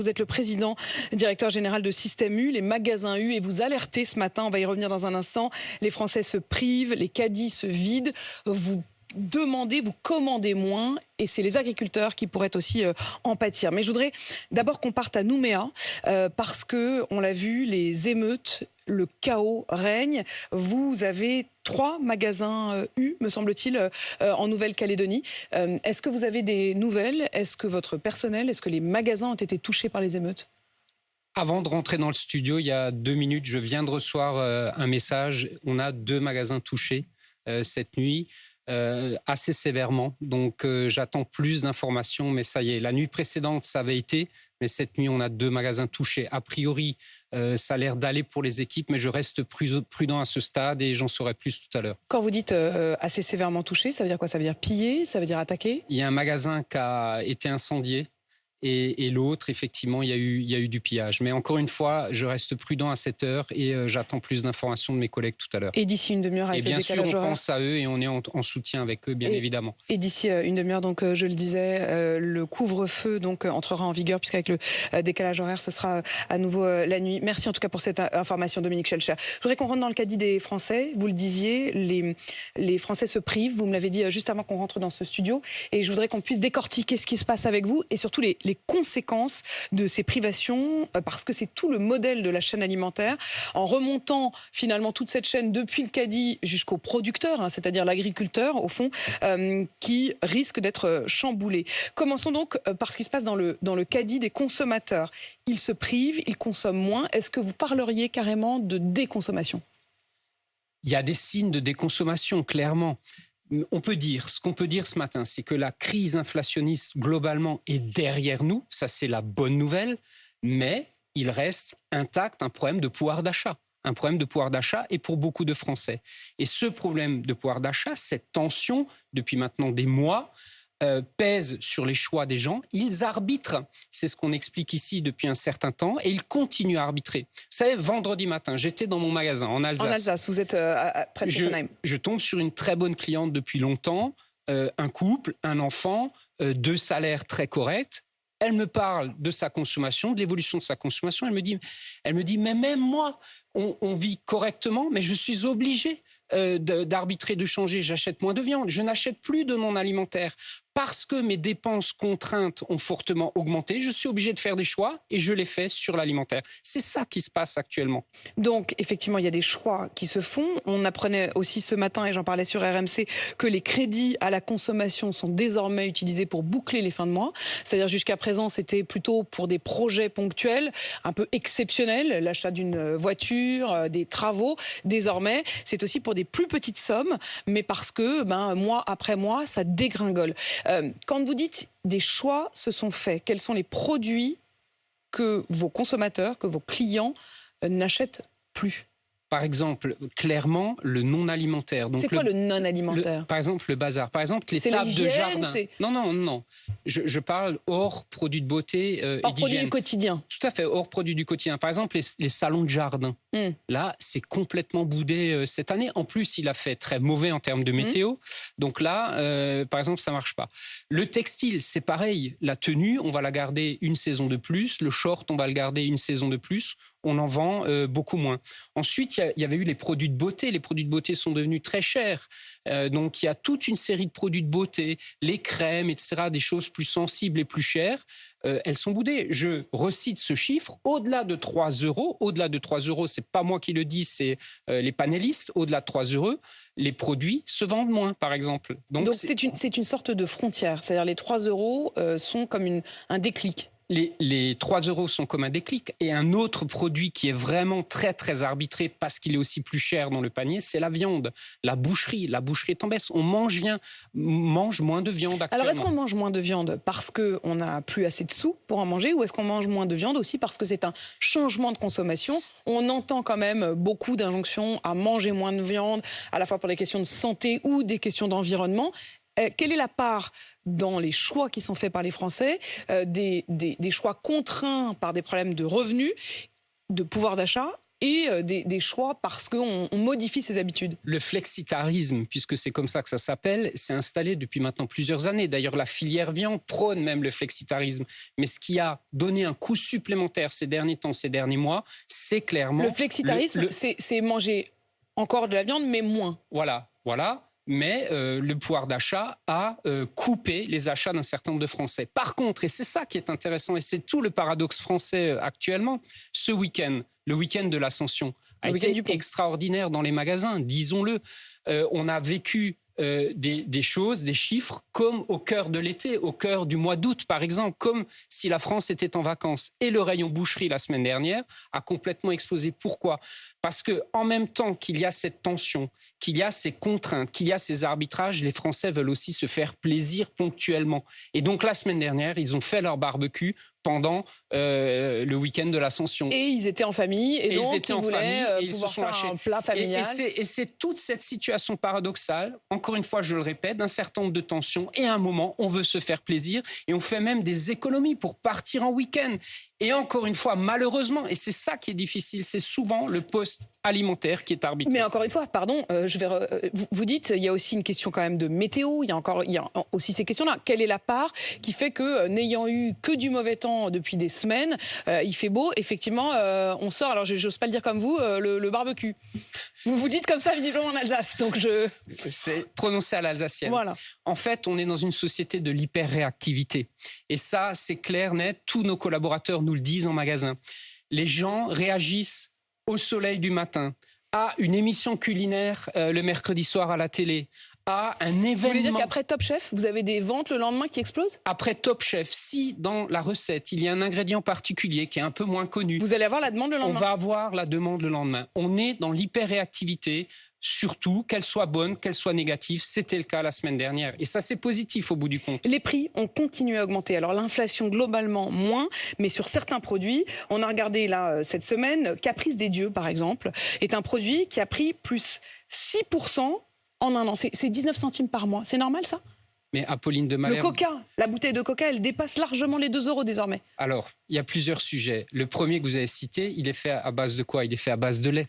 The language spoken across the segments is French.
Vous êtes le président, directeur général de Système U, les magasins U, et vous alertez ce matin, on va y revenir dans un instant, les Français se privent, les caddies se vident, vous demandez, vous commandez moins, et c'est les agriculteurs qui pourraient aussi en pâtir. Mais je voudrais d'abord qu'on parte à Nouméa, parce que, on l'a vu, les émeutes, le chaos règne. Vous avez 3 magasins U, me semble-t-il, en Nouvelle-Calédonie. Est-ce que vous avez des nouvelles? Est-ce que votre personnel, est-ce que les magasins ont été touchés par les émeutes? Avant de rentrer dans le studio, il y a 2 minutes, je viens de recevoir un message. On a 2 magasins touchés cette nuit, assez sévèrement. Donc j'attends plus d'informations, mais ça y est. La nuit précédente, ça avait été, mais cette nuit, on a 2 magasins touchés. A priori, ça a l'air d'aller pour les équipes, mais je reste prudent à ce stade et j'en saurai plus tout à l'heure. Quand vous dites assez sévèrement touché, ça veut dire quoi? Ça veut dire pillé? Ça veut dire attaqué? Il y a un magasin qui a été incendié. Et l'autre, effectivement, il y a eu du pillage. Mais encore une fois, je reste prudent à cette heure et j'attends plus d'informations de mes collègues tout à l'heure. Et d'ici une demi-heure, avec et bien le sûr, décalage on horaire. pense à eux et on est en soutien avec eux, bien évidemment. Et d'ici une demi-heure, donc je le disais, le couvre-feu donc entrera en vigueur, puisqu'avec le décalage horaire, ce sera à nouveau la nuit. Merci en tout cas pour cette information, Dominique Schelcher. Je voudrais qu'on rentre dans le caddie des Français. Vous le disiez, les Français se privent. Vous me l'avez dit juste avant qu'on rentre dans ce studio. Et je voudrais qu'on puisse décortiquer ce qui se passe avec vous et surtout les conséquences de ces privations, parce que c'est tout le modèle de la chaîne alimentaire, en remontant finalement toute cette chaîne depuis le caddie jusqu'au producteur, c'est-à-dire l'agriculteur au fond, qui risque d'être chamboulé. Commençons donc par ce qui se passe dans le caddie des consommateurs. Ils se privent, ils consomment moins. Est-ce que vous parleriez carrément de déconsommation? Il y a des signes de déconsommation, clairement. Ce qu'on peut dire ce matin, c'est que la crise inflationniste globalement est derrière nous. Ça, c'est la bonne nouvelle. Mais il reste intact un problème de pouvoir d'achat. Un problème de pouvoir d'achat et pour beaucoup de Français. Et ce problème de pouvoir d'achat, cette tension, depuis maintenant des mois, pèse sur les choix des gens. Ils arbitrent. C'est ce qu'on explique ici depuis un certain temps. Et ils continuent à arbitrer. Vous savez, vendredi matin, j'étais dans mon magasin en Alsace. En Alsace, vous êtes près de Fessenheim. Je tombe sur une très bonne cliente depuis longtemps. Un couple, un enfant, 2 salaires très corrects. Elle me parle de sa consommation, de l'évolution de sa consommation. Elle me dit, mais même moi, on vit correctement, mais je suis obligé d'arbitrer, de changer. J'achète moins de viande, je n'achète plus de non alimentaire. Parce que mes dépenses contraintes ont fortement augmenté, je suis obligé de faire des choix et je les fais sur l'alimentaire. C'est ça qui se passe actuellement. Donc, effectivement, il y a des choix qui se font. On apprenait aussi ce matin, et j'en parlais sur RMC, que les crédits à la consommation sont désormais utilisés pour boucler les fins de mois. C'est-à-dire jusqu'à présent, c'était plutôt pour des projets ponctuels, un peu exceptionnels, l'achat d'une voiture, des travaux. Désormais, c'est aussi pour des plus petites sommes, mais parce que, mois après mois, ça dégringole. Quand vous dites des choix se sont faits, quels sont les produits que vos consommateurs, que vos clients n'achètent plus? Par exemple, clairement, le non-alimentaire. C'est quoi le non-alimentaire? Par exemple, le bazar. Par exemple, les tables de jardin. Non. Je parle hors produits de beauté et d'hygiène. Hors produits du quotidien. Tout à fait, hors produits du quotidien. Par exemple, les salons de jardin. Là, c'est complètement boudé cette année. En plus, il a fait très mauvais en termes de météo. Donc là, par exemple, ça ne marche pas. Le textile, c'est pareil. La tenue, on va la garder une saison de plus. Le short, on va le garder une saison de plus. On en vend beaucoup moins. Ensuite, il y avait eu les produits de beauté. Les produits de beauté sont devenus très chers. Donc, il y a toute une série de produits de beauté, les crèmes, etc., des choses plus sensibles et plus chères. Elles sont boudées. Je recite ce chiffre. Au-delà de 3 €, c'est pas moi qui le dis, c'est les panélistes. Au-delà de 3 €, les produits se vendent moins, par exemple. Donc c'est une sorte de frontière. C'est-à-dire les 3 € sont comme un déclic. Les 3 € sont comme un déclic. Et un autre produit qui est vraiment très, très arbitré parce qu'il est aussi plus cher dans le panier, c'est la viande. La boucherie est en baisse. On mange moins de viande actuellement. Alors, est-ce qu'on mange moins de viande parce qu'on n'a plus assez de sous pour en manger, ou est-ce qu'on mange moins de viande aussi parce que c'est un changement de consommation? On entend quand même beaucoup d'injonctions à manger moins de viande, à la fois pour des questions de santé ou des questions d'environnement. Quelle est la part dans les choix qui sont faits par les Français, des choix contraints par des problèmes de revenus, de pouvoir d'achat, et des choix parce qu'on modifie ses habitudes. Le flexitarisme, puisque c'est comme ça que ça s'appelle, s'est installé depuis maintenant plusieurs années. D'ailleurs, la filière viande prône même le flexitarisme. Mais ce qui a donné un coup supplémentaire ces derniers temps, ces derniers mois, c'est clairement... Le flexitarisme, c'est manger encore de la viande, mais moins. Voilà. Mais le pouvoir d'achat a coupé les achats d'un certain nombre de Français. Par contre, et c'est ça qui est intéressant, et c'est tout le paradoxe français actuellement, ce week-end, le week-end de l'Ascension, a été extraordinaire dans les magasins, disons-le. On a vécu des choses, des chiffres, comme au cœur de l'été, au cœur du mois d'août, par exemple, comme si la France était en vacances. Et le rayon boucherie, la semaine dernière, a complètement explosé. Pourquoi ? Parce qu'en même temps qu'il y a cette tension, qu'il y a ces contraintes, qu'il y a ces arbitrages, les Français veulent aussi se faire plaisir ponctuellement. Et donc, la semaine dernière, ils ont fait leur barbecue pendant le week-end de l'Ascension. Et ils étaient en famille, et donc ils voulaient pouvoir faire un plat familial. Et c'est toute cette situation paradoxale, encore une fois, je le répète, d'un certain nombre de tensions, et à un moment, on veut se faire plaisir, et on fait même des économies pour partir en week-end. Et encore une fois, malheureusement, et c'est ça qui est difficile, c'est souvent le poste alimentaire qui est arbitraire. Mais encore une fois, pardon, vous dites, il y a aussi une question quand même de météo, il y a aussi ces questions-là. Quelle est la part qui fait que, n'ayant eu que du mauvais temps depuis des semaines, il fait beau, effectivement, on sort, alors j'ose pas le dire comme vous, le barbecue. Vous dites comme ça, visiblement, en Alsace, donc C'est prononcé à l'alsacienne. Voilà. En fait, on est dans une société de l'hyper-réactivité. Et ça, c'est clair, net, tous nos collaborateurs nous le disent en magasin. Les gens réagissent au soleil du matin, à une émission culinaire le mercredi soir à la télé, à un événement... Vous voulez dire qu'après Top Chef, vous avez des ventes le lendemain qui explosent ? Après Top Chef, si dans la recette, il y a un ingrédient particulier qui est un peu moins connu... Vous allez avoir la demande le lendemain ? On va avoir la demande le lendemain. On est dans l'hyper-réactivité, surtout, qu'elle soit bonne, qu'elle soit négative. C'était le cas la semaine dernière. Et ça, c'est positif au bout du compte. Les prix ont continué à augmenter. Alors l'inflation, globalement, moins, mais sur certains produits, on a regardé là cette semaine, Caprice des Dieux, par exemple, est un produit qui a pris plus 6% en un an. C'est 19 centimes par mois. C'est normal, ça ? Mais Apolline de Malherbe... Le Coca, la bouteille de Coca, elle dépasse largement les 2 € désormais. Alors, il y a plusieurs sujets. Le premier que vous avez cité, il est fait à base de quoi ? Il est fait à base de lait.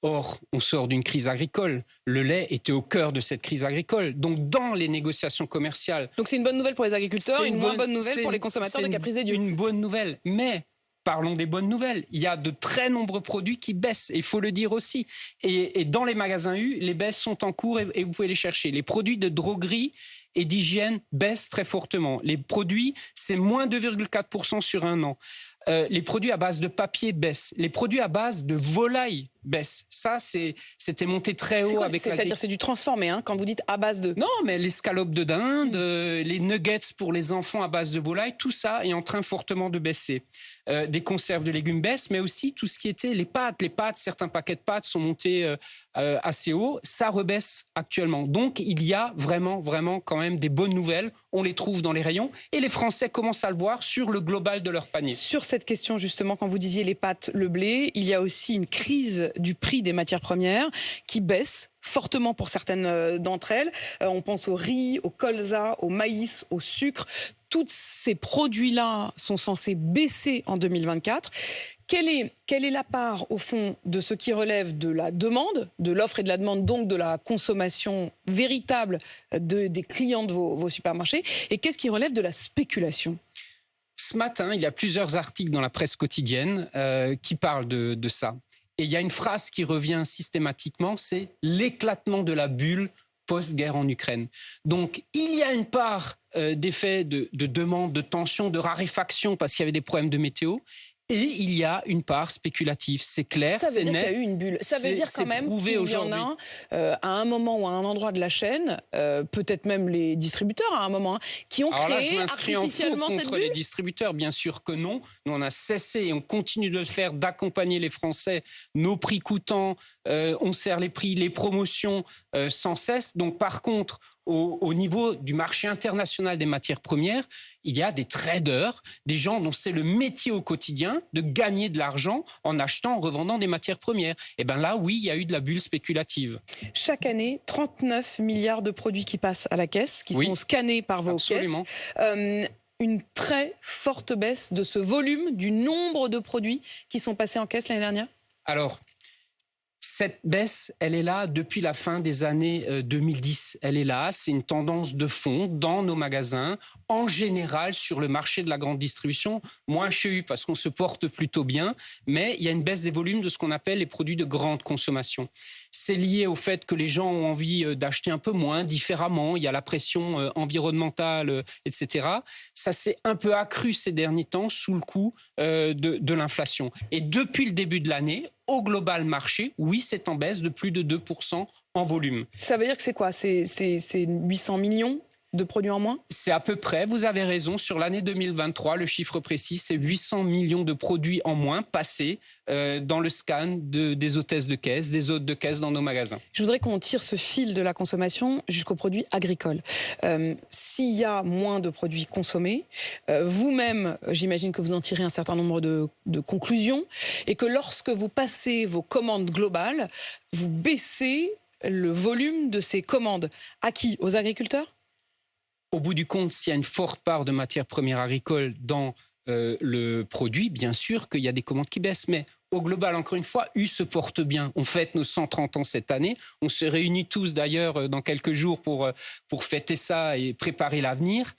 Or, on sort d'une crise agricole. Le lait était au cœur de cette crise agricole. Donc, dans les négociations commerciales... Donc, c'est une bonne nouvelle pour les agriculteurs, une moins bonne nouvelle pour les consommateurs de Caprice des Dieux. Une bonne nouvelle, mais... Parlons des bonnes nouvelles. Il y a de très nombreux produits qui baissent, il faut le dire aussi. Et dans les magasins U, les baisses sont en cours et vous pouvez les chercher. Les produits de droguerie et d'hygiène baissent très fortement. Les produits, c'est moins 2,4% sur un an. Les produits à base de papier baissent. Les produits à base de volaille baissent. Ça, c'était monté très haut avec la... C'est-à-dire c'est du transformé, hein, quand vous dites à base de... Non, mais les scalopes de dinde, les nuggets pour les enfants à base de volaille, tout ça est en train fortement de baisser. Des conserves de légumes baissent, mais aussi tout ce qui était les pâtes. Les pâtes, certains paquets de pâtes sont montés assez haut. Ça rebaisse actuellement. Donc, il y a vraiment quand même des bonnes nouvelles. On les trouve dans les rayons et les Français commencent à le voir sur le global de leur panier. Sur cette question, justement, quand vous disiez les pâtes, le blé, il y a aussi une crise du prix des matières premières qui baisse fortement pour certaines d'entre elles. On pense au riz, au colza, au maïs, au sucre. Tous ces produits-là sont censés baisser en 2024. Quelle est la part, au fond, de ce qui relève de la demande, de l'offre et de la demande, donc de la consommation véritable des clients de vos supermarchés, et qu'est-ce qui relève de la spéculation ? Ce matin, il y a plusieurs articles dans la presse quotidienne qui parlent de ça. Et il y a une phrase qui revient systématiquement, c'est l'éclatement de la bulle post-guerre en Ukraine. Donc, il y a une part d'effet de demande, de tension, de raréfaction parce qu'il y avait des problèmes de météo. Et il y a une part spéculative, c'est clair, c'est net. Ça veut dire qu'il y a eu une bulle. Ça veut dire quand même qu'il y en a à un moment ou à un endroit de la chaîne, peut-être même les distributeurs à un moment, qui ont créé artificiellement cette bulle. Contre les distributeurs, bien sûr que non. Nous, on a cessé et on continue de le faire, d'accompagner les Français, nos prix coûtants, on serre les prix, les promotions sans cesse. Donc par contre, au niveau du marché international des matières premières, il y a des traders, des gens dont c'est le métier au quotidien de gagner de l'argent en achetant, en revendant des matières premières. Et bien là, oui, il y a eu de la bulle spéculative. Chaque année, 39 milliards de produits qui passent à la caisse, qui sont scannés par vos absolument. Caisses. Une très forte baisse de ce volume, du nombre de produits qui sont passés en caisse l'année dernière ? Alors, cette baisse, elle est là depuis la fin des années 2010. Elle est là, c'est une tendance de fond dans nos magasins, en général sur le marché de la grande distribution, moins chez U parce qu'on se porte plutôt bien, mais il y a une baisse des volumes de ce qu'on appelle les produits de grande consommation. C'est lié au fait que les gens ont envie d'acheter un peu moins, différemment, il y a la pression environnementale, etc. Ça s'est un peu accru ces derniers temps sous le coup de l'inflation. Et depuis le début de l'année, au global marché, oui, c'est en baisse de plus de 2% en volume. Ça veut dire que c'est quoi ? C'est 800 millions de produits en moins ? C'est à peu près, vous avez raison, sur l'année 2023, le chiffre précis, c'est 800 millions de produits en moins passés dans le scan des hôtesses de caisse, des hôtes de caisse dans nos magasins. Je voudrais qu'on tire ce fil de la consommation jusqu'aux produits agricoles. S'il y a moins de produits consommés, vous-même, j'imagine que vous en tirez un certain nombre de conclusions, et que lorsque vous passez vos commandes globales, vous baissez le volume de ces commandes. À qui ? Aux agriculteurs ? Au bout du compte, s'il y a une forte part de matières premières agricoles dans le produit, bien sûr qu'il y a des commandes qui baissent. Mais au global, encore une fois, U se porte bien. On fête nos 130 ans cette année. On se réunit tous d'ailleurs dans quelques jours pour fêter ça et préparer l'avenir.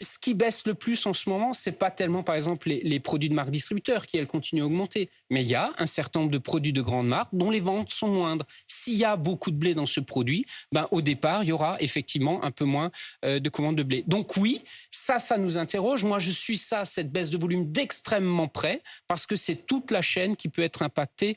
Ce qui baisse le plus en ce moment, c'est pas tellement, par exemple, les produits de marque distributeur qui, elles, continuent à augmenter. Mais il y a un certain nombre de produits de grandes marques dont les ventes sont moindres. S'il y a beaucoup de blé dans ce produit, au départ, il y aura effectivement un peu moins de commandes de blé. Donc oui, ça nous interroge. Moi, je suis cette baisse de volume d'extrêmement près, parce que c'est toute la chaîne qui peut être impactée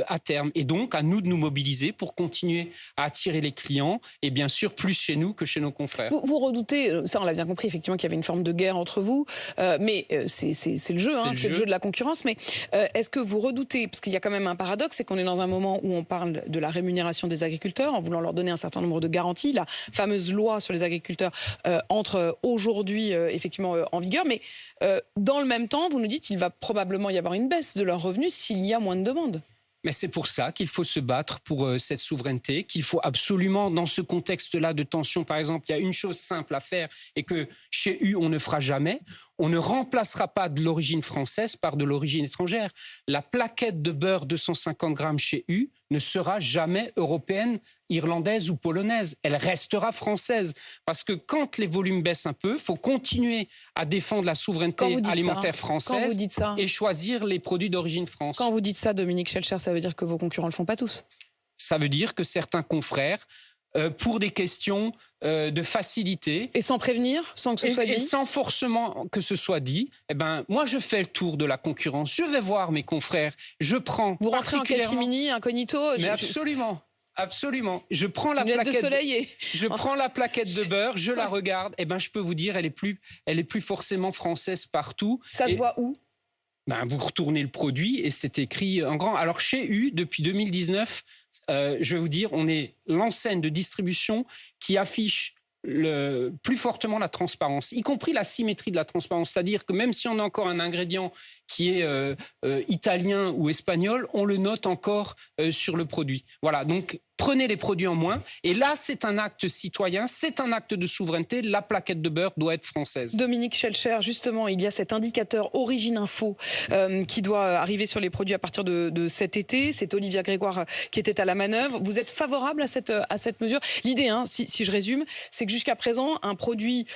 à terme. Et donc, à nous de nous mobiliser pour continuer à attirer les clients, et bien sûr, plus chez nous que chez nos confrères. Vous redoutez, ça on l'a bien compris, effectivement, qu'il y avait une forme de guerre entre vous, mais c'est le jeu, c'est le jeu de la concurrence. Mais est-ce que vous redoutez, parce qu'il y a quand même un paradoxe, c'est qu'on est dans un moment où on parle de la rémunération des agriculteurs, en voulant leur donner un certain nombre de garanties, la fameuse loi sur les agriculteurs entre aujourd'hui effectivement en vigueur, mais dans le même temps, vous nous dites qu'il va probablement y avoir une baisse de leurs revenus s'il y a moins de demandes. Mais c'est pour ça qu'il faut se battre pour cette souveraineté, qu'il faut absolument, dans ce contexte-là de tension, par exemple, il y a une chose simple à faire et que chez U, on ne fera jamais. On ne remplacera pas de l'origine française par de l'origine étrangère. La plaquette de beurre 250 grammes chez U ne sera jamais européenne, irlandaise ou polonaise. Elle restera française. Parce que quand les volumes baissent un peu, il faut continuer à défendre la souveraineté alimentaire française et choisir les produits d'origine France. Quand vous dites ça, Dominique Schelcher, ça veut dire que vos concurrents ne le font pas tous ? Ça veut dire que certains confrères, pour des questions de facilité. Et sans prévenir, sans que ce soit dit ? Et sans forcément que ce soit dit. Moi, je fais le tour de la concurrence. Je vais voir mes confrères. Je prends Vous rentrez en catimini, incognito ? Mais absolument. Absolument. Je prends la prends la plaquette de beurre, je la regarde. Je peux vous dire, elle est plus forcément française partout. Ça se voit où ? Vous retournez le produit et c'est écrit en grand. Alors chez U, depuis 2019, je vais vous dire, on est l'enseigne de distribution qui affiche plus fortement la transparence, y compris la symétrie de la transparence. C'est-à-dire que même si on a encore un ingrédient qui est italien ou espagnol, on le note encore sur le produit. Voilà, donc prenez les produits en moins. Et là, c'est un acte citoyen, c'est un acte de souveraineté. La plaquette de beurre doit être française. Dominique Schelcher, justement, il y a cet indicateur Origine Info qui doit arriver sur les produits à partir de cet été. C'est Olivia Grégoire qui était à la manœuvre. Vous êtes favorable à cette mesure ? L'idée, si je résume, c'est que jusqu'à présent, un produit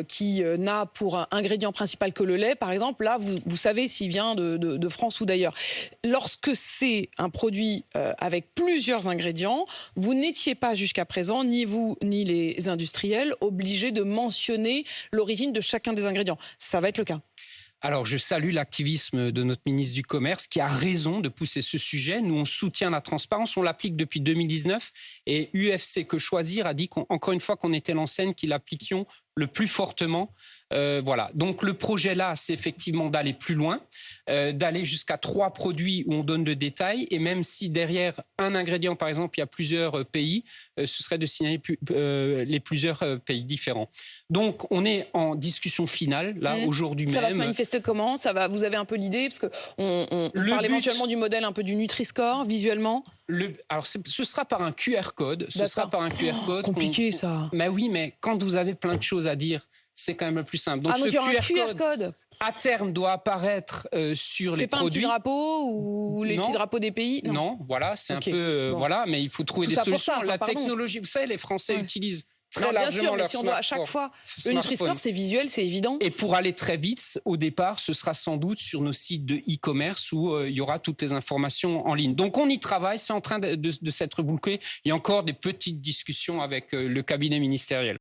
qui n'a pour ingrédient principal que le lait, par exemple, là, vous savez s'il vient de France ou d'ailleurs. Lorsque c'est un produit avec plusieurs ingrédients, vous n'étiez pas jusqu'à présent, ni vous ni les industriels, obligés de mentionner l'origine de chacun des ingrédients. Ça va être le cas. Alors, je salue l'activisme de notre ministre du Commerce qui a raison de pousser ce sujet. Nous, on soutient la transparence, on l'applique depuis 2019 et UFC Que Choisir a dit encore une fois qu'on était l'enseigne qui l'appliquions le plus fortement. Voilà. Donc le projet là, c'est effectivement d'aller plus loin, d'aller jusqu'à 3 produits où on donne le détail. Et même si derrière un ingrédient, par exemple, il y a plusieurs pays, ce serait de signaler les plusieurs pays différents. Donc on est en discussion finale, là, aujourd'hui même. Ça va se manifester comment ? Vous avez un peu l'idée ? Parce qu'on parle éventuellement du modèle un peu du Nutri-Score, visuellement. Alors ce sera par un QR code. Ce sera par un QR code. Compliqué ça. Mais oui, mais quand vous avez plein de choses à dire, c'est quand même le plus simple. Donc il y aura un QR code. à terme doit apparaître sur les produits. C'est pas un petit drapeau ou les petits drapeaux des pays? Non, voilà, c'est un peu... Voilà, mais il faut trouver des solutions. La technologie, vous savez, les Français utilisent très largement leur smartphone. À chaque fois, le Nutri-Score, c'est visuel, c'est évident. Et pour aller très vite, au départ, ce sera sans doute sur nos sites de e-commerce où il y aura toutes les informations en ligne. Donc on y travaille, c'est en train de s'être bouclé. Il y a encore des petites discussions avec le cabinet ministériel.